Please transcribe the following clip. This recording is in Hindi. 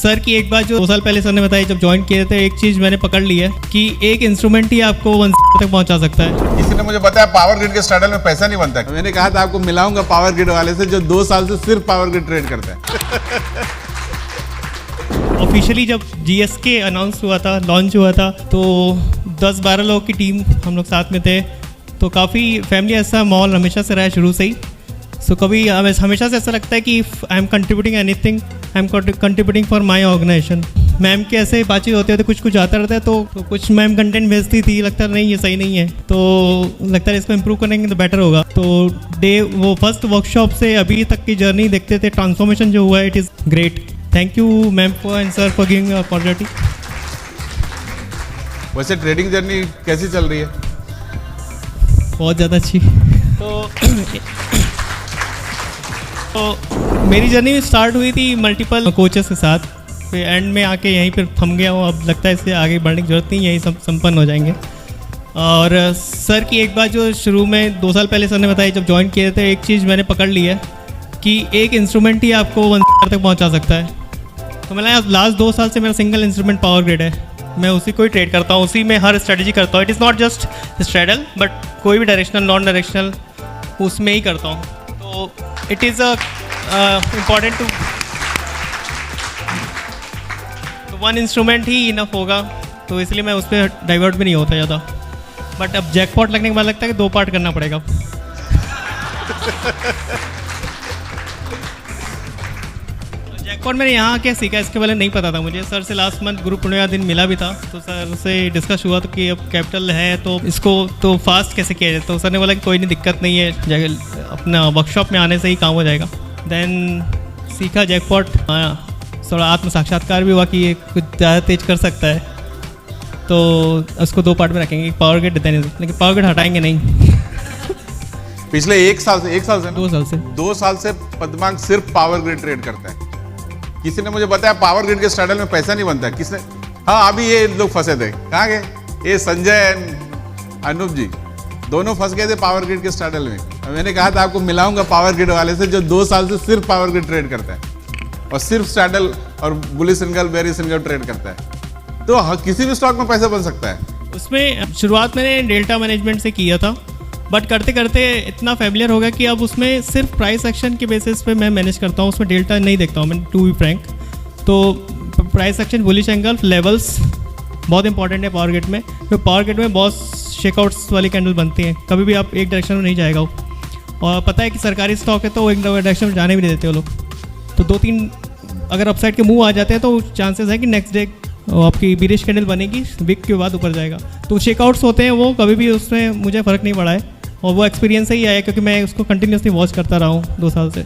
सर की एक बात जो 2 साल पहले सर ने बताई जब ज्वाइन किए थे, एक चीज़ मैंने पकड़ ली है कि एक इंस्ट्रूमेंट ही आपको 1 तक पहुंचा सकता है। किसी ने मुझे बताया पावर ग्रिड के स्ट्रैडल में पैसा नहीं बनता है। मैंने कहा था आपको मिलाऊंगा पावर ग्रिड वाले से जो 2 साल से सिर्फ पावर ग्रिड ट्रेड करता है। ऑफिशियली जब GSK अनाउंस हुआ था, लॉन्च हुआ था, तो 10-12 लोगों की टीम हम लोग साथ में थे। तो काफ़ी फैमिली ऐसा माहौल हमेशा से रहा है शुरू से ही। सो कभी हमेशा से ऐसा लगता है कि I am contributing anything, I am contributing for my organisation. Ma'am के ऐसे बातचीत होते होते कुछ आता रहता है, तो कुछ मैम कंटेंट भेजती थी, लगता नहीं ये सही नहीं है, तो लगता है इसको इम्प्रूव करेंगे तो बेटर होगा। तो वो फर्स्ट वर्कशॉप से अभी तक की जर्नी देखते थे, ट्रांसफॉर्मेशन जो हुआ है, it is great. Thank you ma'am for and sir for giving opportunity. वैसे ट्रेडिंग जर्नी कैसी चल रही है? बहुत ज़्यादा अच्छी। तो मेरी जर्नी स्टार्ट हुई थी मल्टीपल कोचेस के साथ, फिर एंड में आके यहीं पर थम गया हूँ। अब लगता है इससे आगे बढ़ने की जरूरत नहीं, यही सब संपन्न हो जाएंगे। और सर की एक बात जो शुरू में 2 साल पहले सर ने बताई जब ज्वाइन किए थे, एक चीज़ मैंने पकड़ ली है कि एक इंस्ट्रूमेंट ही आपको 1 तक पहुँचा सकता है। तो मैंने लास्ट 2 साल से मेरा सिंगल इंस्ट्रूमेंट पावर ग्रिड है, मैं उसी को ही ट्रेड करता हूँ, उसी में हर स्ट्रेटजी करता हूँ। It is not just straddle but कोई भी डायरेक्शनल नॉन डायरेक्शनल उसमें ही करता हूँ। तो it is important to 1 instrument ही इनफ होगा, तो इसलिए मैं उस पर डाइवर्ट भी नहीं होता ज़्यादा। बट अब जैकपॉट लगने के बाद लगता है कि 2 पार्ट करना पड़ेगा। जैकपॉट मैंने यहाँ क्या सीखा इसके बारे में नहीं पता था मुझे। सर से लास्ट मंथ गुरु पूर्णिमा दिन मिला भी था, तो सर से डिस्कस हुआ तो कि अब कैपिटल है तो इसको तो फास्ट कैसे किया जाए। तो सर ने बोला कि कोई नहीं, दिक्कत नहीं है, अपना वर्कशॉप में आने से ही काम हो जाएगा। देन सीखा जैकपॉट, थोड़ा आत्म साक्षात्कार भी हुआ कि ये कुछ ज़्यादा तेज कर सकता है, तो उसको 2 पार्ट में रखेंगे, पावर ग्रिड लेकिन पावर ग्रिड हटाएंगे नहीं। पिछले 1 साल से 2 साल से पद्मांक सिर्फ पावर ग्रिड ट्रेड करता है। किसी ने मुझे बताया पावर ग्रिड के स्ट्रैडल में पैसा नहीं बनता है। किसने? हाँ, अभी ये लोग फंसे थे। कहाँ गए? ये संजय एंड अनूप जी दोनों फंस गए थे पावर ग्रिड के स्ट्रैडल में। मैंने कहा था आपको मिलाऊंगा पावर ग्रिड वाले से जो 2 साल से सिर्फ पावर ग्रिड ट्रेड करता है और सिर्फ स्ट्रैडल और बुलिश सिंगल बेरी सिंगल ट्रेड करता है। तो किसी भी स्टॉक में पैसा बन सकता है। उसमें शुरुआत मैंने डेल्टा मैनेजमेंट से किया था, बट करते करते इतना फैमिलियर हो गया कि अब उसमें सिर्फ प्राइस एक्शन के बेसिस पे मैं मैनेज करता हूँ, उसमें डेल्टा नहीं देखता हूँ मैं, टू बी फ्रैंक। तो price action, bullish angle, levels बहुत इंपॉर्टेंट है पावर ग्रिड में। तो पावर ग्रिड में बहुत शेकआउट्स वाली कैंडल बनती हैं, कभी भी आप एक डायरेक्शन में नहीं जाएगा वो। और पता है कि सरकारी स्टॉक है तो एक डायरेक्शन में जाने भी नहीं देते वो लोग। तो 2-3 अगर अपसाइड के मूव आ जाते हैं तो चांसेस है कि नेक्स्ट डे आपकी बिरिश कैंडल बनेगी, वीक के बाद ऊपर जाएगा। तो शेकआउट्स होते हैं वो, कभी भी उसमें मुझे फ़र्क नहीं पड़ा है, और वो एक्सपीरियंस से ही आया क्योंकि मैं उसको कंटिन्यूसली वॉच करता रहा हूँ 2 साल से।